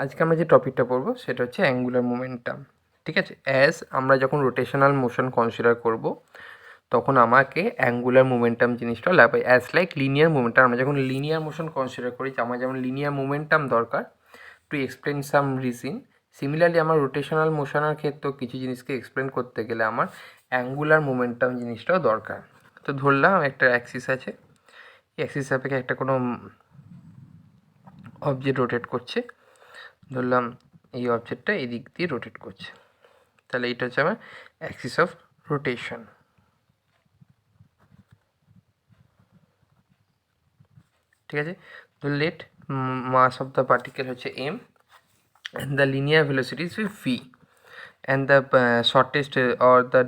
আজকে আমরা যে টপিকটা পড়বো সেটা হচ্ছে অ্যাঙ্গুলার মোমেন্টাম। ঠিক আছে, আমরা যখন রোটেশনাল মোশন কনসিডার করব তখন আমাকে অ্যাঙ্গুলার মোমেন্টাম জিনিসটা লাগবে। লাইক লিনিয়ার মোমেন্টাম, আমরা যখন লিনিয়ার মোশন কনসিডার করি আমার যেমন লিনিয়ার মোমেন্টাম দরকার to explain some reason, similarly আমার রোটেশনাল মোশনের ক্ষেত্রেও কিছু জিনিসকে এক্সপ্লেন করতে গেলে আমার অ্যাঙ্গুলার মোমেন্টাম জিনিসটাও দরকার। তো ধরলাম একটা অ্যাক্সিস আছে, অ্যাক্সিস সাপেক্ষে একটা কোনো অবজেক্ট রোটেট করছে, ধরলাম এই অবজেক্টটা এদিক দিয়ে রোটেট করছে, তাহলে এটা হচ্ছে আমার অ্যাক্সিস অফ রোটেশন। ঠিক আছে, তো let mass of the particle হচ্ছে m and the linear velocity is v and the shortest or the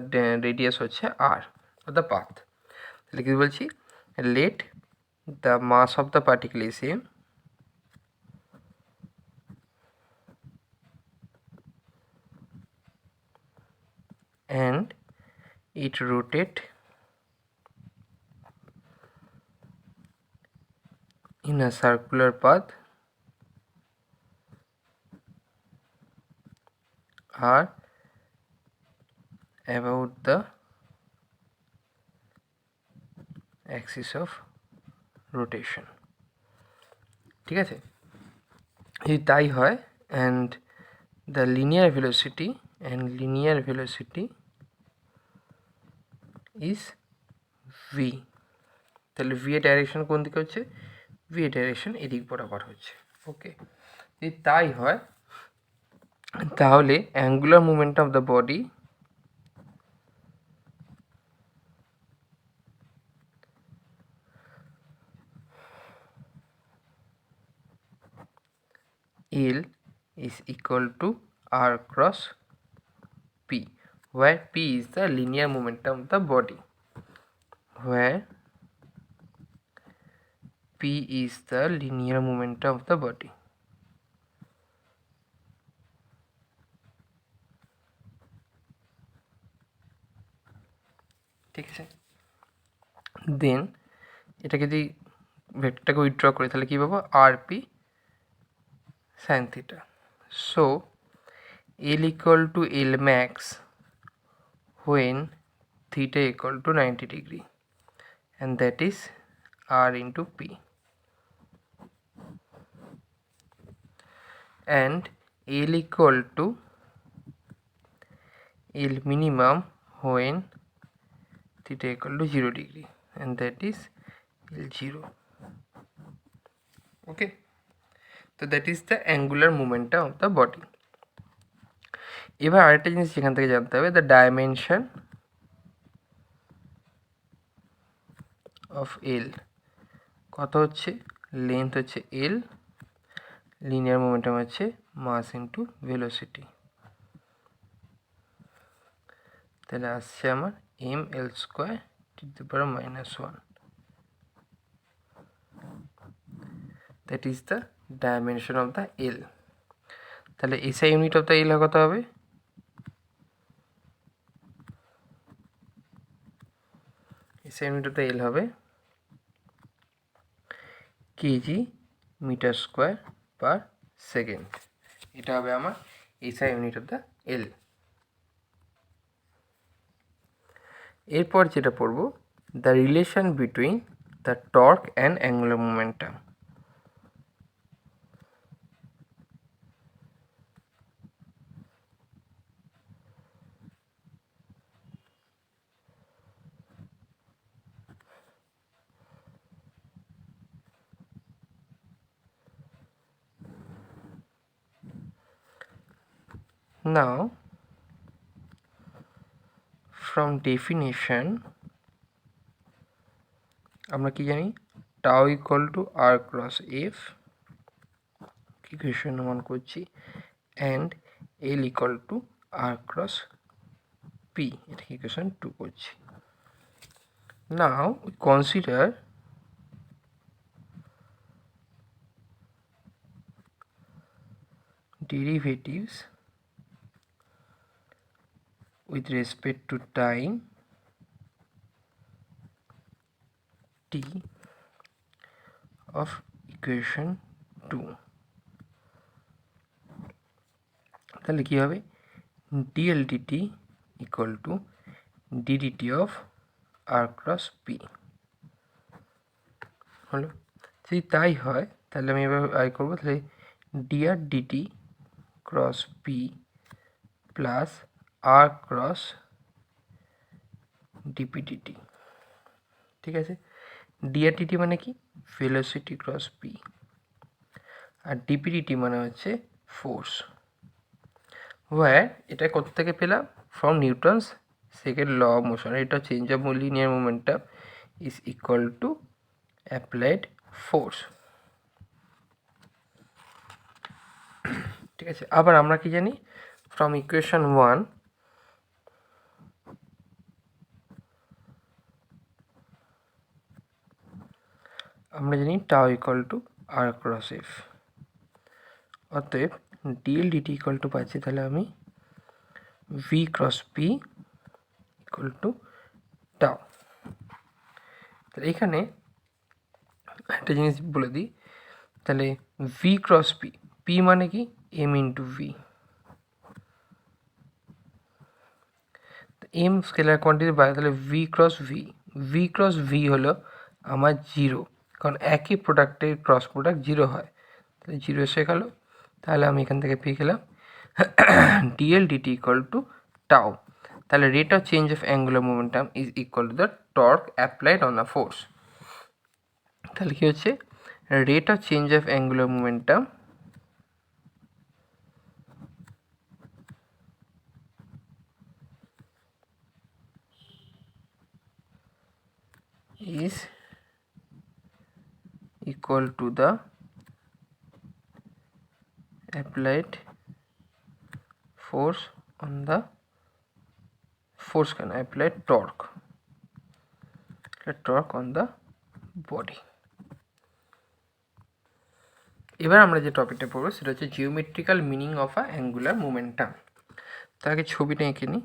radius হচ্ছে r or the path। তাহলে কি বলছি, let the mass of the particle is m and it rotate in a circular path r about the axis of rotation। ঠিক আছে, যদি তাই হয় and the linear velocity is v, তাহলে v এর ডাইরেকশন কোন দিকে হচ্ছে, v এর ডাইরেকশন এদিক বরাবর হচ্ছে। ওকে, যদি তাই হয় তাহলে angular momentum of the body L is equal to r cross p, where p is the linear momentum of the body, where p is the linear momentum of the body। ঠিক আছে, দেন এটাকে যদি ভেক্টরটাকে উইথড্র করি তাহলে কী পাবো, আর P sine theta. So L equal to L max when theta equal to 90 degree, and that is r into p, and L equal to L minimum when theta equal to 0 degree, and that is L0। okay, so that is the angular momentum of the body। এবার আরেকটা জিনিস সেখান থেকে জানতে হবে, the dimension of এল কত হচ্ছে, length হচ্ছে এল, লিনিয়ার মোমেন্টাম হচ্ছে মাস ইন্টু ভেলোসিটি, তাহলে আসছে আমার M L square to the power -1, that is the dimension of the L. তাহলে SI unit of the L কত হবে, SI unit of the L হবে KG metre square per second, এটা হবে আমার SI unit of the L. এরপর যেটা পড়ব, the relation between the torque and angular momentum. Now from definition আমরা কি জানি, tau equal to R cross F, equation 1 করছি, and L equal to R cross p, এটা ইকুয়েশন 2 করছি। Now consider derivatives with respect to time t of equation 2। তাহলে কী হবে, D L DT equal to D D T of R cross P হলো। যদি তাই হয় তাহলে আমি এবার করবো, তাহলে D R D T cross P plus R cross D P D T. ঠিক আছে, ডিআর ডিটি মানে কি, ভেলোসিটি ক্রস পি, আর ডিপিডিটি মানে হচ্ছে ফোর্স। ওয়ার এটা কোথা থেকে পেলাম, from Newton's second law of motion. এটা change of linear momentum is equal to applied force. ঠিক আছে, আবার আমরা কি জানি, ফ্রম ইকুয়েশন 1 আমরা জানি tau equal to R cross F. অতএব ডিএল ডিটি ইকুয়াল টু পাচ্ছি তাহলে আমি v cross p equal to tau. তাহলে এখানে একটা জিনিস বলে দিই, তাহলে ভি ক্রস পি, পি মানে কি m into v. M scalar quantity বাইরে, তাহলে ভি ক্রস ভি হলো আমার জিরো, কারণ একই প্রোডাক্টের ক্রস প্রোডাক্ট জিরো হয়, তাহলে জিরো এসে গেলো। তাহলে আমি এখান থেকে পেয়ে গেলাম DL DT equal to tau. তাহলে rate of change of angular momentum is equal to the torque applied on the force. তাহলে কী হচ্ছে, rate of change of angular momentum is equal to the applied force on the applied torque on the body। এবার আমরা যে টপিকটা পড়বো সেটা হচ্ছে geometrical meaning of a angular momentum. তার আগে ছবিটা এঁকে নিই।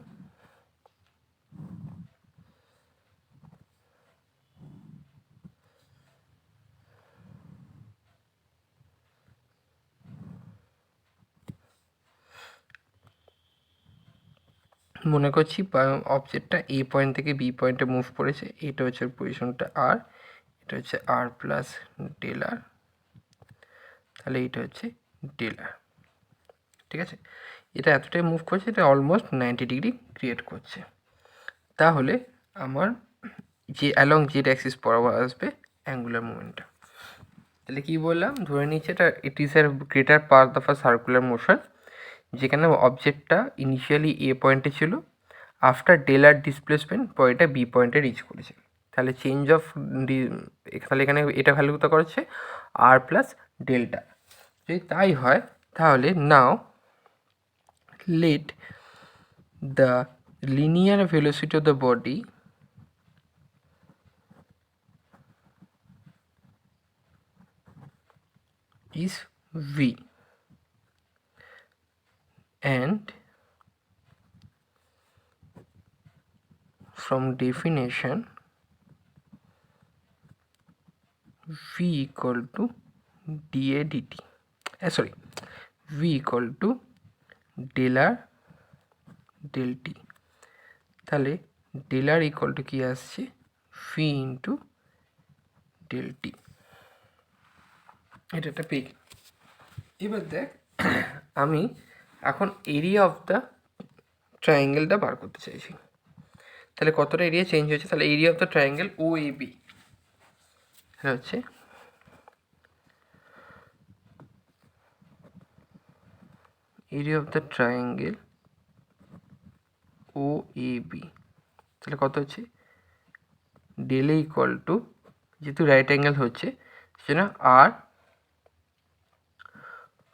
মনে করছি অবজেক্টটা এ পয়েন্ট থেকে বি পয়েন্টে মুভ করেছে, এটা হচ্ছে পজিশনটা আর, এটা হচ্ছে আর প্লাস ডেল আর, তাহলে এইটা হচ্ছে ডেল আর। ঠিক আছে, এটা এতটাই মুভ করছে, এটা অলমোস্ট 90 ডিগ্রি ক্রিয়েট করছে। তাহলে আমার যে অ্যালং জেড অ্যাক্সিস বরাবর আসবে অ্যাঙ্গুলার মোমেন্টাম। তাহলে কী বললাম, ধরে নিচ্ছে এটা ইট ইজ এর greater part of a circular motion, যেখানে অবজেক্টটা ইনিশিয়ালি এ পয়েন্টে ছিল, আফটার ডেল আর ডিসপ্লেসমেন্ট পর এটা বি পয়েন্টে রিচ করেছে। তাহলে চেঞ্জ অফ তাহলে এখানে এটা ভ্যালু কত করছে, আর প্লাস ডেল্টা। যদি তাই হয় তাহলে নাও let the linear velocity of the body is v, and from definition v equal to dA dt, sorry, v equal to del r del t। তাহলে del r equal to কি আসছে, v into del t। এটা একটা পেয়ে। এবার দেখ, আমি এখন এরিয়া অফ দ্য ট্রায়াঙ্গেলটা বার করতে চাইছি। তাহলে কতটা এরিয়া চেঞ্জ হয়েছে, তাহলে area of the triangle O A B হচ্ছে area of the triangle O A B. তাহলে কত হচ্ছে, ডেল এ ইকুয়াল টু, যেহেতু রাইট অ্যাঙ্গেল হচ্ছে সেটা আর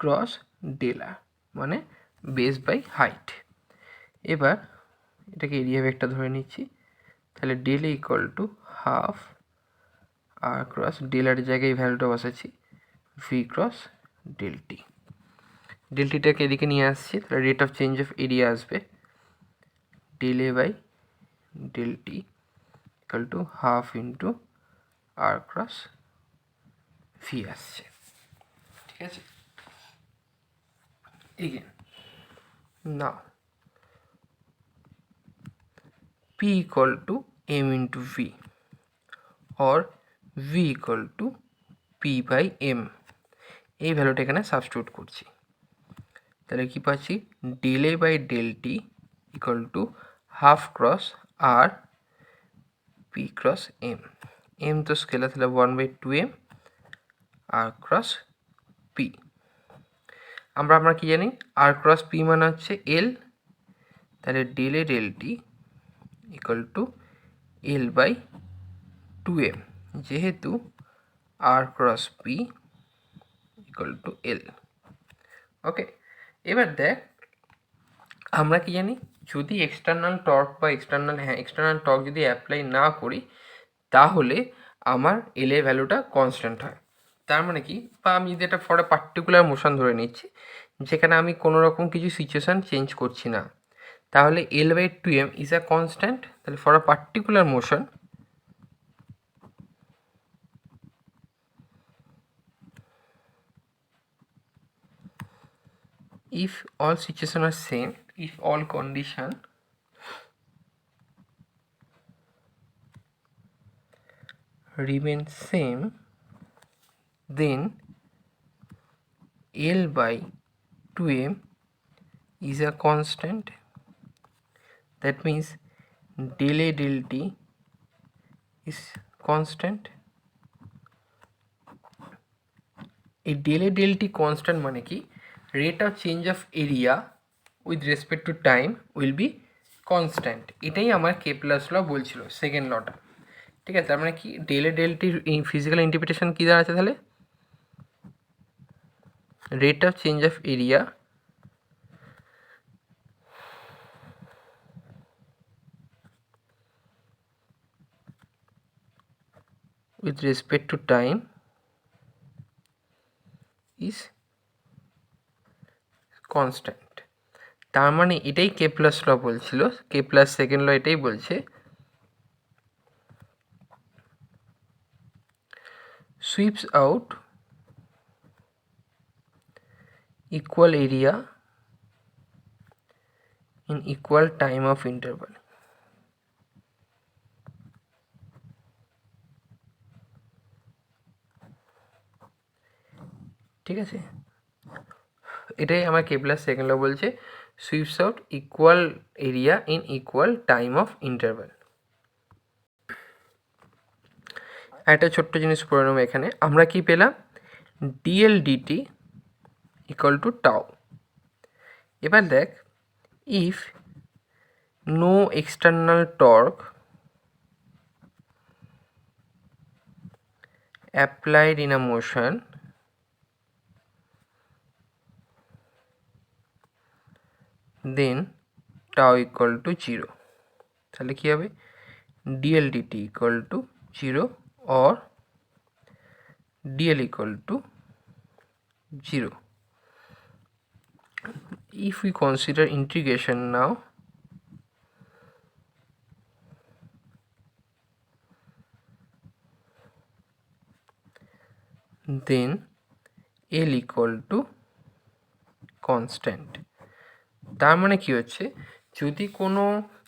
ক্রস ডেল আর, মানে বেস বাই হাইট। এবার এটাকে এরিয়া ভেক্টর ধরে নিচ্ছি, তাহলে del A equal to half R cross del R জায়গায় ভ্যালুটা বসাচ্ছি V cross del T. Del টিটাকে এদিকে নিয়ে আসছি, তাহলে rate of change of area আসবে del A by del T equal to half into R cross V আসছে। ঠিক আছে, again Now P equal to m into v or v equal to p by m, এই ভ্যালুটা এখানে substitute করছি। তাহলে কি পাচ্ছি, del A by del T equal to half cross r p cross m. M তো স্কেলার, তাহলে 1/2m আর cross P. আমরা কি জানি, আর ক্রস পি মানে হচ্ছে এল, তাহলে del A del T equal to L by 2m, যেহেতু r cross p equal to L. Okay, এবার দেখ আমরা কি জানি, যদি এক্সটার্নাল টর্ক বা এক্সটার্নাল টর্ক যদি অ্যাপ্লাই না করি তাহলে আমার এল এর ভ্যালুটা কনস্ট্যান্ট হয়। তার মানে কি, বা আমি যদি এটা ফর এ পার্টিকুলার মোশন ধরে নিচ্ছি যেখানে আমি কোনো রকম কিছু সিচুয়েশান চেঞ্জ করছি না, তাহলে L/2m ইজ আ কনস্ট্যান্ট। তাহলে for a particular motion if all situation are same, if all condition remain same, then L/2m is a constant. That means del A del T is constant. এই del A del T constant মানে কি, rate of change of area with respect to time will be constant. এটাই আমার Kepler's ল বলছিল, second লটা। ঠিক আছে, তার মানে কি, del A del T physical interpretation কী দাঁড়াচ্ছে তাহলে, rate of change of area with respect to time is constant. তার মানে এটাই কেপলারস ল বলছিল, কেপলার সেকেন্ড ল এটাই বলছে, sweeps out equal area in equal time of interval. ঠিক আছে, এটাই আমার কেপলার সেকেন্ড ল বলছে, sweeps out equal area in equal time of interval. একটা ছোট্ট জিনিস পড়ে নেব এখানে, আমরা কি পেলাম, dL DT equal to tau. এবার দেখ, if no external torque applied in a motion then tau equal to 0, তাহলে কি হবে, dl dt equal to 0 or dl equal to 0. If we consider integration now, then L equal to constant. তার মানে কি হচ্ছে, যদি কোনো,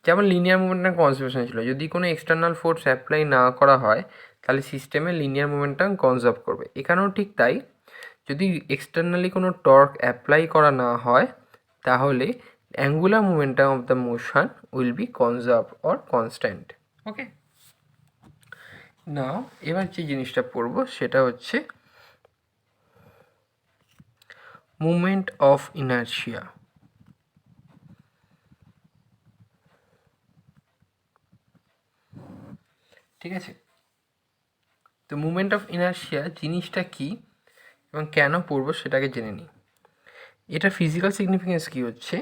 যেমন লিনিয়ার মোমেন্টাম কনজারভেশন ছিল, যদি কোনো এক্সটার্নাল ফোর্স অ্যাপ্লাই না করা হয় তাহলে সিস্টেমে লিনিয়ার মোমেন্টাম কনজার্ভ করবে। এখানেও ঠিক তাই, যদি এক্সটার্নালি কোনো টর্ক অ্যাপ্লাই করা না হয় তাহলে angular momentum of the motion will be conserve or constant. Okay, now এবার যে জিনিসটা পড়বো সেটা হচ্ছে মুভমেন্ট অফ ইনার্শিয়া। ঠিক আছে, তো মুভমেন্ট অফ ইনার্শিয়া জিনিসটা কি এবং কেন পড়বো সেটাকে জেনে নিই। এটা ফিজিক্যাল সিগনিফিকেন্স কী হচ্ছে,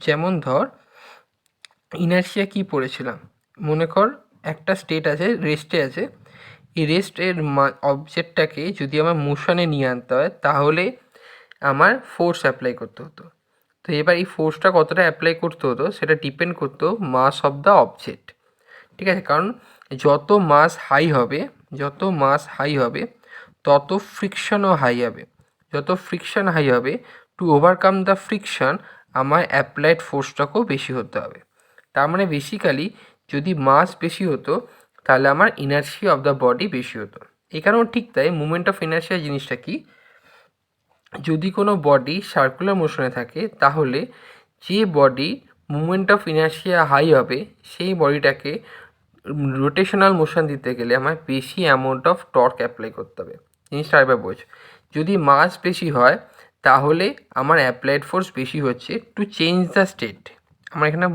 যেমন ধর ইনার্শিয়া কি পড়েছিলাম, মনে কর একটা স্টেট আছে, রেস্টে আছে, এই রেস্টের অবজেক্টটাকে যদি আমার মোশনে নিয়ে আনতে হয় তাহলে আমার ফোর্স অ্যাপ্লাই করতে হতো। তো এবার এই ফোর্সটা কতটা অ্যাপ্লাই করতে হতো সেটা ডিপেন্ড করতো মাস অফ দ্য অবজেক্ট। ঠিক আছে, কারণ যত মাস হাই হবে তত ফ্রিকশনও হাই হবে, যত ফ্রিকশন হাই হবে টু ওভারকাম দ্য ফ্রিকশন আমার অ্যাপ্লাইড ফোর্সটাকেও বেশি হতে হবে। তার মানে বেসিক্যালি যদি মাস বেশি হতো তাহলে আমার ইনার্শিয়া অফ দ্য বডি বেশি হতো। এখানেও ঠিক তাই, মুভমেন্ট অফ ইনার্শিয়া জিনিসটা কি, যদি কোনো বডি সার্কুলার মোশনে থাকে তাহলে যে body movement of inertia high হবে সেই বডিটাকে রোটেশনাল মোশন দিতে গেলে আমার বেশি অ্যামাউন্ট অফ টর্ক অ্যাপ্লাই করতে হবে। জিনিসটা আরেকবার বোঝ, যদি মাস বেশি হয় তাহলে আমার অ্যাপ্লাইড ফোর্স বেশি হচ্ছে টু চেঞ্জ দ্য স্টেট। আমার এখানে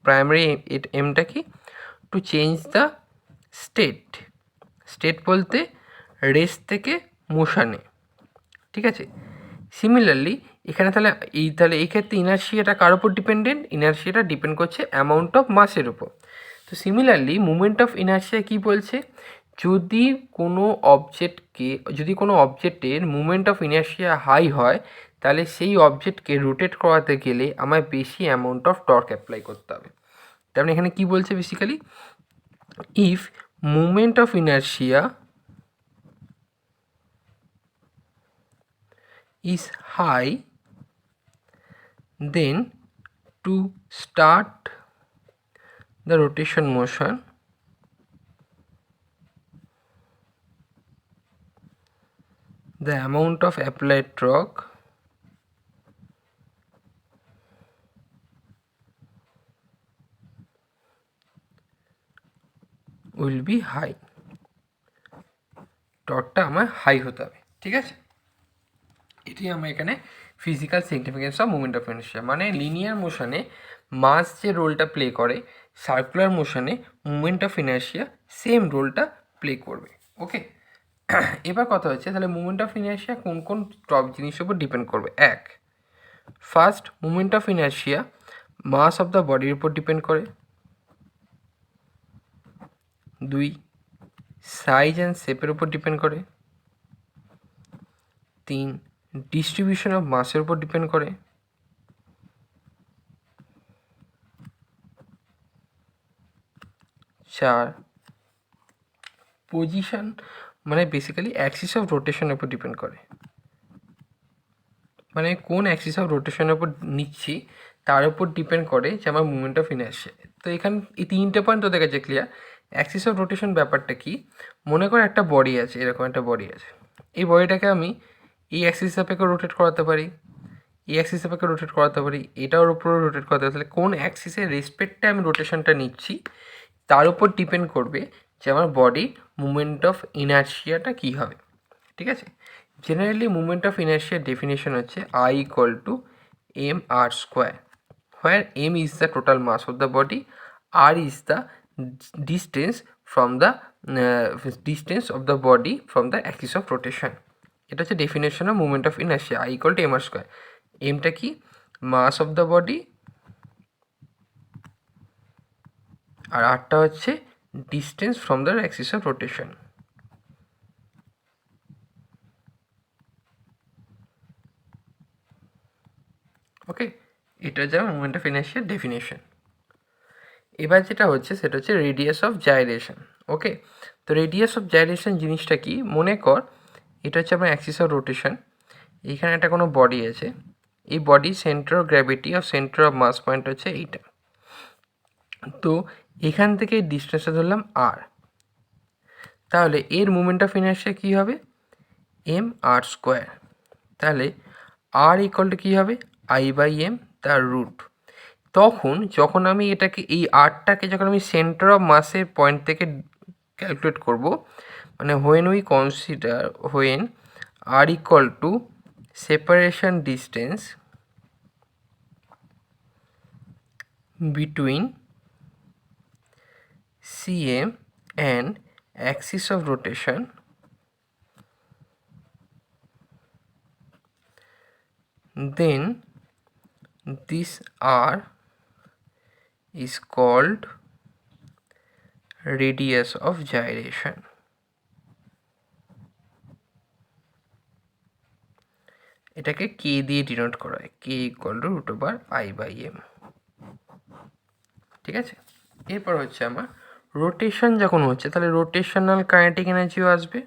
প্রাইমারি এমটা কি, to change the state. State বলতে রেস্ট থেকে মোশনে, ঠিক আছে। সিমিলারলি এখানে তাহলে এই ক্ষেত্রে ইনার্শিয়াটা কার উপর ডিপেন্ডেন্ট, ইনার্শিয়াটা ডিপেন্ড করছে অ্যামাউন্ট অফ মাসের উপর। তো সিমিলারলি মুভমেন্ট অফ ইনার্শিয়া কী বলছে, যদি কোনো অবজেক্টের মুভমেন্ট অফ ইনার্শিয়া হাই হয় তাহলে সেই অবজেক্টকে রোটেট করাতে গেলে আমায় বেশি অ্যামাউন্ট অফ টর্ক অ্যাপ্লাই করতে হবে। তার মানে এখানে কী বলছে basically, if movement of inertia is high, then to start the rotation motion the amount of applied torque will be high। টর্কটা আমার হাই হতে হবে, ঠিক আছে। এটি আমার এখানে physical significance of movement of inertia, মানে লিনিয়ার মোশনে মাস যে রোলটা প্লে করে সার্কুলার মোশনে মুভমেন্ট অফ ইনার্শিয়া সেম রোলটা প্লে করবে। ওকে, এবার কথা হচ্ছে তাহলে মুভমেন্ট অফ ইনার্শিয়া কোন কোন টপ জিনিসের উপর ডিপেন্ড করবে। এক, first movement of inertia mass of the বডির উপর ডিপেন্ড করে। দুই, সাইজ অ্যান্ড শেপের উপর ডিপেন্ড করে। তিন, ডিস্ট্রিবিউশন অফ মাসের উপর ডিপেন্ড করে। চার, পজিশন মানে বেসিক্যালি অ্যাক্সিস অফ রোটেশনের উপর ডিপেন্ড করে, মানে কোন অ্যাক্সিস অফ রোটেশনের উপর নিচ্ছি তার উপর ডিপেন্ড করে যে আমার মুভমেন্ট অফ ইনার্শিয়া। তো এখানে এই তিনটে পয়েন্ট তো দেখা যায় ক্লিয়ার। অ্যাক্সিস অফ রোটেশন ব্যাপারটা কি, মনে করো একটা বডি আছে, এরকম একটা বডি আছে, এই বডিটাকে আমি এই অ্যাক্সিস সাপেক্ষে রোটেট করাতে পারি, এই অ্যাক্সিস সাপেক্ষে রোটেট করাতে পারি, এটার উপরও রোটেট করাতে পারি। তাহলে কোন অ্যাক্সিসের রেসপেক্টে আমি রোটেশনটা নিচ্ছি তার উপর ডিপেন্ড করবে যে আমার বডি মুভমেন্ট অফ ইনার্শিয়াটা কী হবে, ঠিক আছে। জেনারেলি মুভমেন্ট অফ ইনার্শিয়ার ডেফিনেশন হচ্ছে I equal to mr square, where m is the total mass of the body, r is the distance of the body from the axis of rotation। এটা হচ্ছে definition of movement of inertia, I equal to mr square। এমটা কি, mass of the body, আর আরটা হচ্ছে distance from the axis of rotation. Okay, এটা যা movement of ইনার্শিয়ার definition. এবার যেটা হচ্ছে সেটা হচ্ছে রেডিয়াস অফ জাইরেশন। ওকে, তো রেডিয়াস অফ জাইরেশন জিনিসটা কি, মনে কর এটা হচ্ছে আমার অ্যাক্সিস অফ রোটেশন, এইখানে একটা কোনো বডি আছে, এই body centre of gravity of centre of mass point হচ্ছে এইটা। তো এখান থেকে ডিস্টেন্সটা ধরলাম আর, তাহলে এর মুভমেন্ট অফ ইনার্শিয়া কী হবে, এম আর স্কোয়ার। তাহলে আর ইকুয়াল টু কী হবে, I/m তার রুট। যখন আমি এটাকে এই আরটাকে যখন আমি সেন্টার অফ মাসের পয়েন্ট থেকে ক্যালকুলেট করব, মানে when r equal to separation distance between CM and axis of rotation, then this R is called radius of gyration। এটাকে k দিয়ে ডিনোট করা হয়, k ইকুয়াল টু √I/m। ঠিক আছে, এরপর হচ্ছে আমার রোটেশন যখন হচ্ছে তাহলে রোটেশনাল কাইনেটিক এনার্জিও আসবে।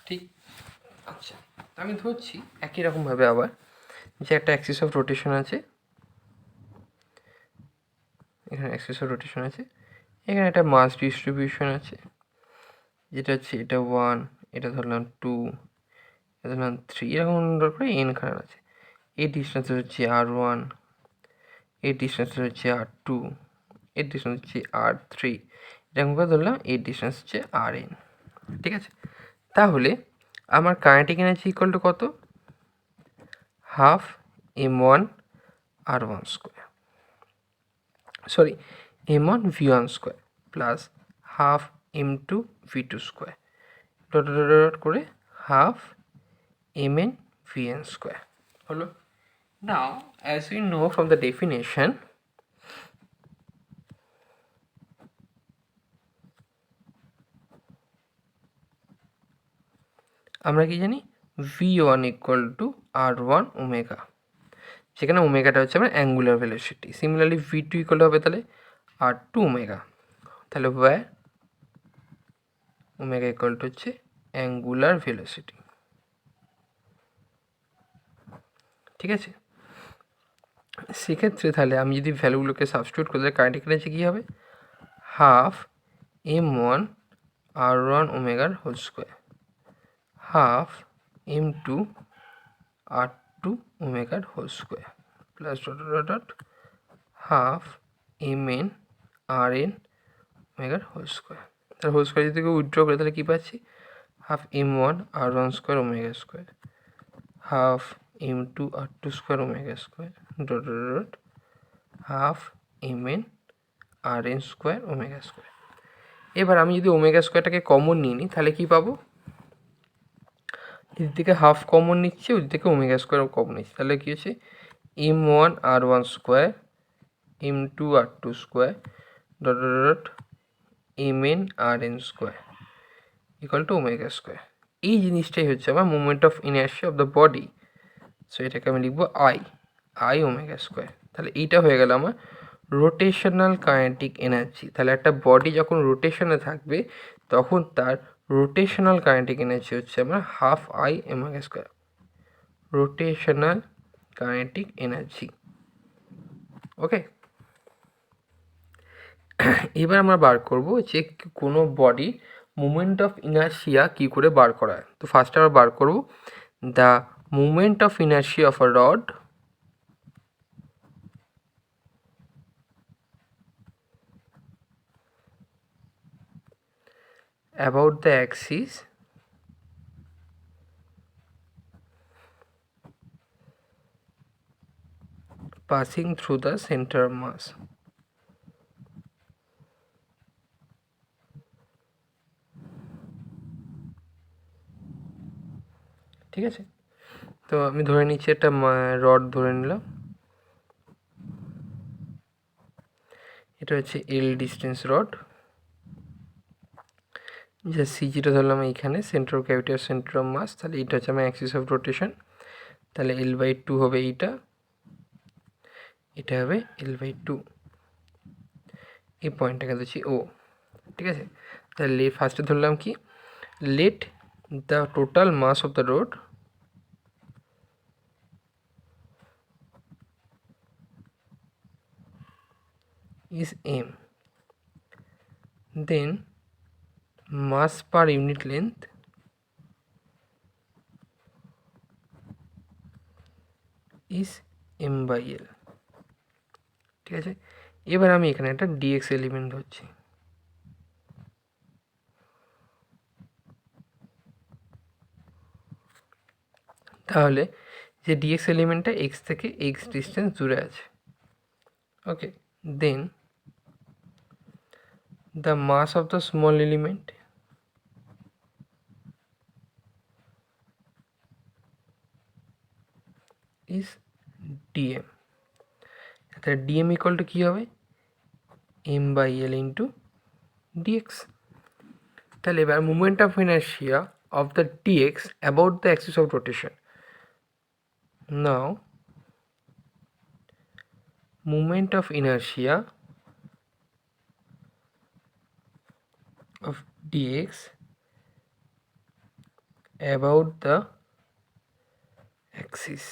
ঠিক। আচ্ছা, আমি ধরছি একই রকমভাবে আবার যে একটা অ্যাক্সিস অফ রোটেশন আছে, এখানে অ্যাক্সিস অফ রোটেশন আছে, এখানে একটা মাস ডিস্ট্রিবিউশন আছে, যেটা হচ্ছে এটা 1, এটা ধরলাম 2, এটা ধরলাম 3, এরকম করে এনখানে আছে। এই ডিস্টেন্স হচ্ছে R1, এই ডিস্টেন্স হচ্ছে R2, এর ডিস্টেন্স হচ্ছে R3, এরকম করে ধরলাম এই ডিস্টেন্স হচ্ছে Rn। ঠিক আছে, তাহলে আমার কাইনেটিক এনার্জি ইকুয়াল টু কত? Half m1 r1 square, sorry m1 v1 square plus half m2 v2 square dot dot dot করে হাফ mn vn স্কোয়ার হলো। নাও as we know from the definition, আমরা কি জানি v1 equal to r1 omega, সেখানে ওমেগাটা হচ্ছে আমার angular velocity. Similarly v2 equal হবে তাহলে r2 ওমেগা, তাহলে ওয়ার ওমেগা ইকুয়াল টু হচ্ছে অ্যাঙ্গুলার ভেলোসিটি। ঠিক আছে, সেক্ষেত্রে তাহলে আমি যদি ভ্যালুগুলোকে সাবস্টিটিউট করি তাহলে কাইনেটিক এনার্জি কী হবে? হাফ m1 r1 ওমেগার whole square half m2 r2 ওমেগার whole square plus dot dot dot half mn rn ওমেগার হোল স্কোয়ার। তার হোল স্কোয়ার যদি উইথড্র করে তাহলে কী পাচ্ছি? Half m1 r1 square omega square half m2 r2 square omega square dot dot dot half mn rn square omega square. এবার আমি যদি ওমেগা স্কোয়ারটাকে কমন নিয়ে নিই তাহলে কী পাবো? এদিক থেকে হাফ কমন নিচ্ছে, ওদিক থেকে ওমেগা স্কোয়ার কমন নিচ্ছে, তাহলে কী হচ্ছে m1 r1 square m2 r2 square dot dot dot mn rn square equal to omega square. এই জিনিসটাই হচ্ছে আমার movement of inertia of the body. So এটাকে আমি লিখবো আই ওমেগা স্কোয়ার। তাহলে এইটা হয়ে গেল আমার রোটেশনাল কাইনেটিক এনার্জি। তাহলে একটা বডি যখন রোটেশনে থাকবে তখন তার রোটেশনাল কাইনেটিক এনার্জি হচ্ছে আমার half I omega square, rotational kinetic energy. Okay, এবার আমরা বার করব যে কোনো বডি মুভমেন্ট অফ ইনার্শিয়া কী করে বার করা হয়। তো ফার্স্টে আমরা বার করব the movement of inertia of a rod about the axis passing through the center of mass। ঠিক আছে, তো আমি ধরে নিচ্ছি একটা রড ধরে নিলাম, এটা হচ্ছে এল ডিস্টেন্স রড, যে সিজিটা ধরলাম এইখানে সেন্টার অফ গ্র্যাভিটি আর সেন্টার অফ মাস, তাহলে এইটা হচ্ছে আমার অ্যাক্সিস অফ রোটেশন, তাহলে L/2 হবে এইটা, এটা হবে L/2, এই পয়েন্টটাকে ধরছি ও। ঠিক আছে, তাহলে ফার্স্টে ধরলাম কি, let the total mass of the rod is m, then mass per unit length is m/l। ঠিক আছে, এবার আমি এখানে একটা ডিএক্স এলিমেন্ট ধরছি, তাহলে যে ডিএক্স এলিমেন্টটা এক্স থেকে এক্স ডিস্টেন্স দূরে আছে। ওকে, দেন the mass of the small element is dm। তাহলে dm ইকুয়াল টু কী হবে? m/l into dx। তাহলে এবার movement of inertia of the dx about the axis of rotation. Now moment of inertia of dx about the axis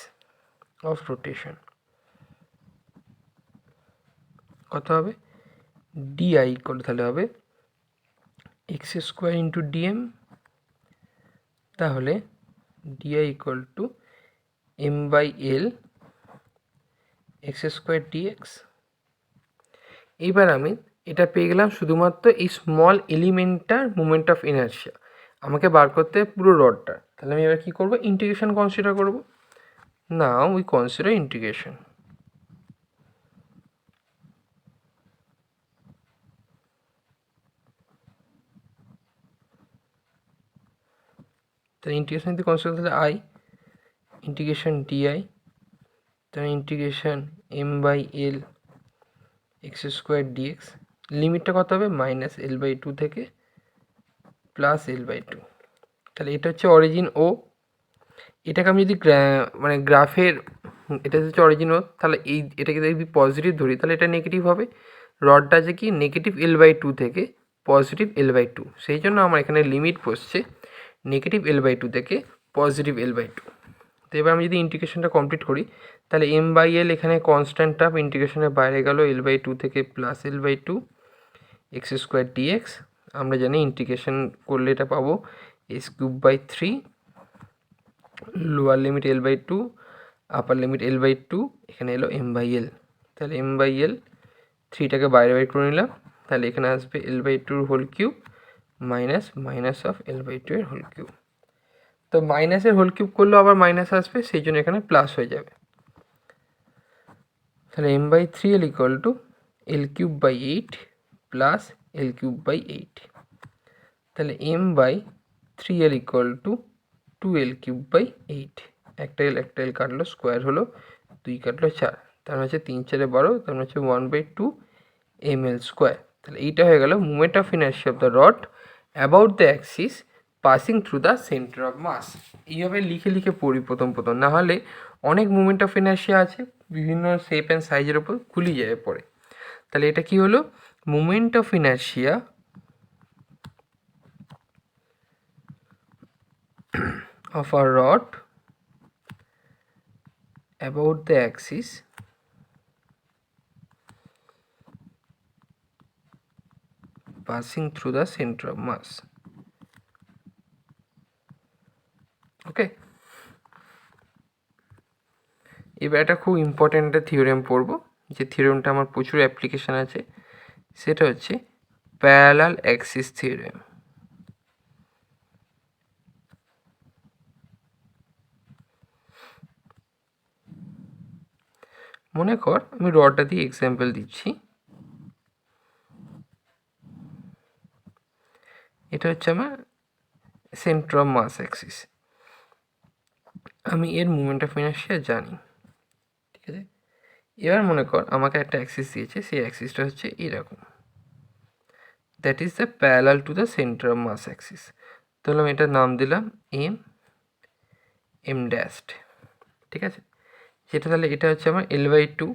of rotation কত হবে, dI করে তাহলে হবে এক্স স্কোয়ার ইন্টু ডিএম, তাহলে dI equal to m by L x square dx. এইবার আমি এটা পেয়ে গেলাম শুধুমাত্র এই স্মল এলিমেন্টটার মোমেন্ট অফ ইনার্শিয়া, আমাকে বার করতে হবে পুরো রডটা। তাহলে আমি এবার কী করবো, ইন্টিগ্রেশন কনসিডার করবো। Now we consider integration. তাহলে ইন্টিগ্রেশন যদি কনসিডার তাহলে আই ইন্টিগ্রেশন ডিআই, তাহলে integration M by L x square D X, লিমিটটা কত হবে মাইনাস এল বাই টু থেকে প্লাস এল বাই টু। তাহলে এটা হচ্ছে অরিজিন ও, এটাকে আমি যদি মানে গ্রাফের, এটা হচ্ছে অরিজিন ও, তাহলে এটাকে যদি পজিটিভ ধরি তাহলে এটা নেগেটিভ হবে। রডটা আছে কি নেগেটিভ এল বাই টু থেকে পজিটিভ এল বাই টু, সেই জন্য আমার এখানে লিমিট বসছে নেগেটিভ এল বাই টু থেকে পজিটিভ এল বাই টু। তো এবার আমি যদি ইন্টিগ্রেশনটা কমপ্লিট করি তাহলে এম বাই এল এখানে কনস্ট্যান্ট টার্ম, ইন্টিগ্রেশনের বাইরে গেল এল বাই টু থেকে plus L by two x square dx. আমরা জানি ইন্টিগ্রেশন করলে এটা পাবো s cube by three, lower limit L by two, upper limit L by two, এখানে এলো এম বাই এল। তাহলে এম বাই এল থ্রিটাকে বাইরে বাইর করে নিলাম, তাহলে এখানে আসবে এল বাই টুর whole cube minus minus of L by two এর হোল কিউব। তো মাইনাসের হোল কিউব করলেও আবার মাইনাস আসবে, সেই জন্য এখানে প্লাস হয়ে যাবে। তাহলে M by three L equal to L cube by eight plus L cube by eight. তাহলে M by three L equal to two L cube by eight, একটা এল কাটলো, স্কোয়ার হলো, দুই কাটলো চার, তার মানে হচ্ছে তিন চারে বারো, তার মানে হচ্ছে one by two m L square. তাহলে এইটা হয়ে গেল movement of inertia of the rod about the axis passing through the centre of mass. এইভাবে লিখে লিখে পড়ি প্রথম প্রথম, না হলে অনেক মুভমেন্ট অফ ইনার্শিয়া আছে বিভিন্ন শেপ অ্যান্ড সাইজের উপর খুলি যায় পড়ে। তাহলে এটা কি হলো, movement of inertia of a rod about the axis passing through the center of mass. ওকে, এবার একটা খুব ইম্পর্ট্যান্ট একটা থিওরেম পড়ব, যে থিওরেমটা আমার প্রচুর অ্যাপ্লিকেশান আছে, সেটা হচ্ছে প্যারালাল অ্যাক্সিস থিওরেম। মনে কর আমি রডটা দিয়ে এক্সাম্পল দিচ্ছি, এটা হচ্ছে আমার সেন্টার অফ মাস অ্যাক্সিস, আমি এর মুভমেন্ট অফ ইনার্শিয়া জানি, ঠিক আছে। এবার মনে কর আমাকে একটা অ্যাক্সিস দিয়েছে, সেই অ্যাক্সিসটা হচ্ছে এরকম, that is the parallel to the centre of mass axis. তাহলে আমি এটার নাম দিলাম এম ড্যাশড, ঠিক আছে। যেটা তাহলে এটা হচ্ছে আমার এল বাই টু।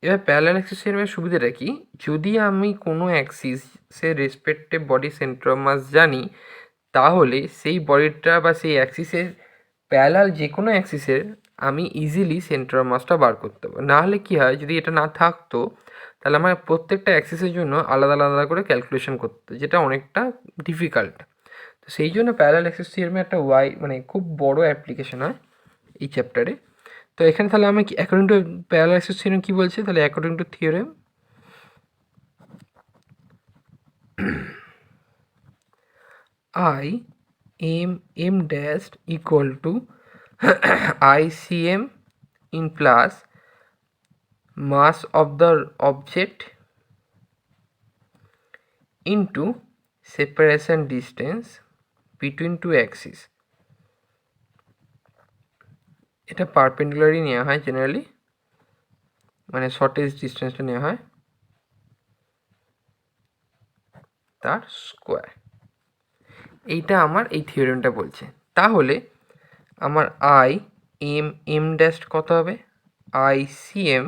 এবার প্যারালাল অ্যাক্সিসের সুবিধাটা কি, যদি আমি কোনো অ্যাক্সিসের রেসপেক্টে বডি সেন্টার অফ মাস জানি, তাহলে সেই বডিটা বা সেই অ্যাক্সিসের প্যারালাল যে কোনো অ্যাক্সিসের আমি ইজিলি সেন্টার অফ মাসটা বার করতে পারবো। নাহলে কী হয়, যদি এটা না থাকতো তাহলে আমার প্রত্যেকটা অ্যাক্সিসের জন্য আলাদা আলাদা করে ক্যালকুলেশন করতে, যেটা অনেকটা ডিফিকাল্ট। তো সেই জন্য প্যারালাল অ্যাক্সিস থিওরেমে একটা মানে খুব বড় অ্যাপ্লিকেশন হয় এই চ্যাপ্টারে। তো এখানে তাহলে আমি কি according to parallel axis theorem কী বলছে, তাহলে according to theorem I m dash equal to ICM in plus mass of the object into separation distance between two axes. এটা পারপেন্ডিকুলারই নেওয়া হয় জেনারেলি, মানে শর্টেজ ডিস্টেন্সটা নেওয়া হয় তার স্কোয়ার। এইটা আমার এই থিওরেমটা বলছে। তাহলে আমার এম ড্যাশ কত হবে, ICM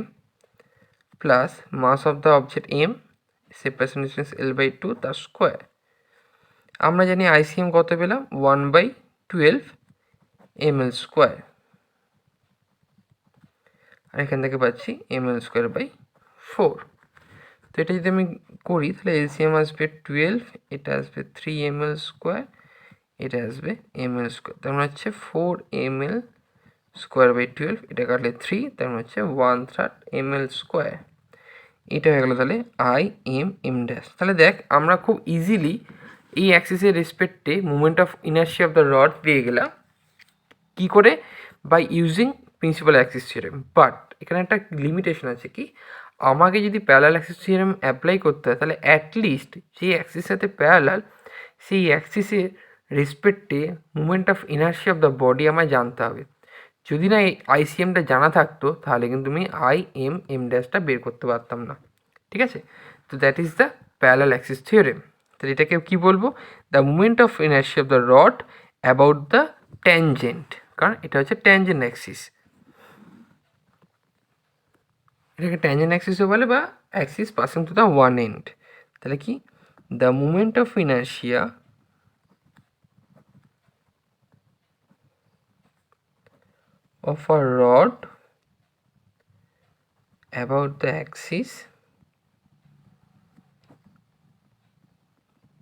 plus mass of the object m, separation distance L by two তার স্কোয়ার। আমরা জানি আইসিএম কত পেলাম 1/12 ml², আর এখান থেকে পাচ্ছি ml²/4। তো এটা যদি আমি করি তাহলে এলসিএম আসবে 12, এটা আসবে 3 ml², এটা আসবে ml², তার মানে হচ্ছে 4 ml²/12, এটা কাটলে 3, তার মানে হচ্ছে 1/3 ml²। এটা হয়ে গেলো তাহলে m ড্যাশ। তাহলে দেখ আমরা খুব ইজিলি এই অ্যাক্সিসের রেসপেক্টে moment of inertia of the rod পেয়ে গেলাম। কী করে? By using principal axis theorem. But এখানে একটা লিমিটেশন আছে, কি আমাকে যদি প্যারালাল অ্যাক্সিস থিওরেম অ্যাপ্লাই করতে হয় তাহলে অ্যাটলিস্ট যে অ্যাক্সিসের সাথে প্যারালাল সেই অ্যাক্সিসের রেসপেক্টে moment of inertia of the body আমায় জানতে হবে। যদি না এই আইসিএমটা জানা থাকতো তাহলে কিন্তু আমি এম ড্যাশটা বের করতে পারতাম না। ঠিক আছে, তো that is the parallel axis theorem. তাহলে এটাকে কী বলবো? The moment of inertia of the rod about the tangent, কারণ এটা হচ্ছে ট্যানজেন্ট অ্যাক্সিস। এটাকে ট্যানজেন্ট অ্যাক্সিসও বলে বা axis passing to the one end. তাহলে কি? The moment of inertia of a rod about the axis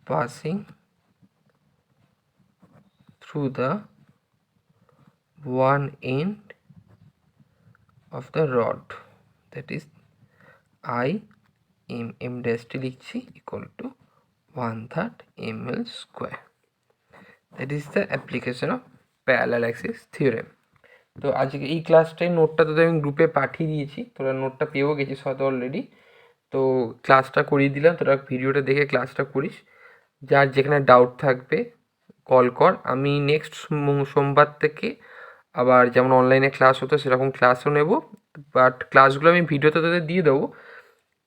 passing through the one end of the rod, that is I m dash লিখছি equal to 1/3 ml²। that is the application of parallel axis theorem। তো আজকে এই ক্লাসটাই নোটটা তোদের আমি গ্রুপে পাঠিয়ে দিয়েছি, তোরা নোটটা পেয়েও গেছিস হয়তো অলরেডি। তো ক্লাসটা করিয়ে দিলাম, তোরা ভিডিওটা দেখে ক্লাসটা করিস। যার যেখানে ডাউট থাকবে কল কর। আমি নেক্সট সোমবার থেকে আবার যেমন অনলাইনে ক্লাস হতো সেরকম ক্লাসও নেব, বাট ক্লাসগুলো আমি ভিডিওতে তোদের দিয়ে দেবো।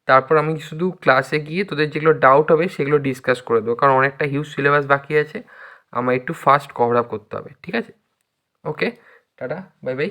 তারপর আমি শুধু ক্লাসে গিয়ে তোদের যেগুলো ডাউট হবে সেগুলো ডিসকাস করে দেবো, কারণ অনেকটা হিউজ সিলেবাস বাকি আছে, আমার একটু ফাস্ট কভার আপ করতে হবে। ঠিক আছে, ওকে, টাটা, বাই বাই।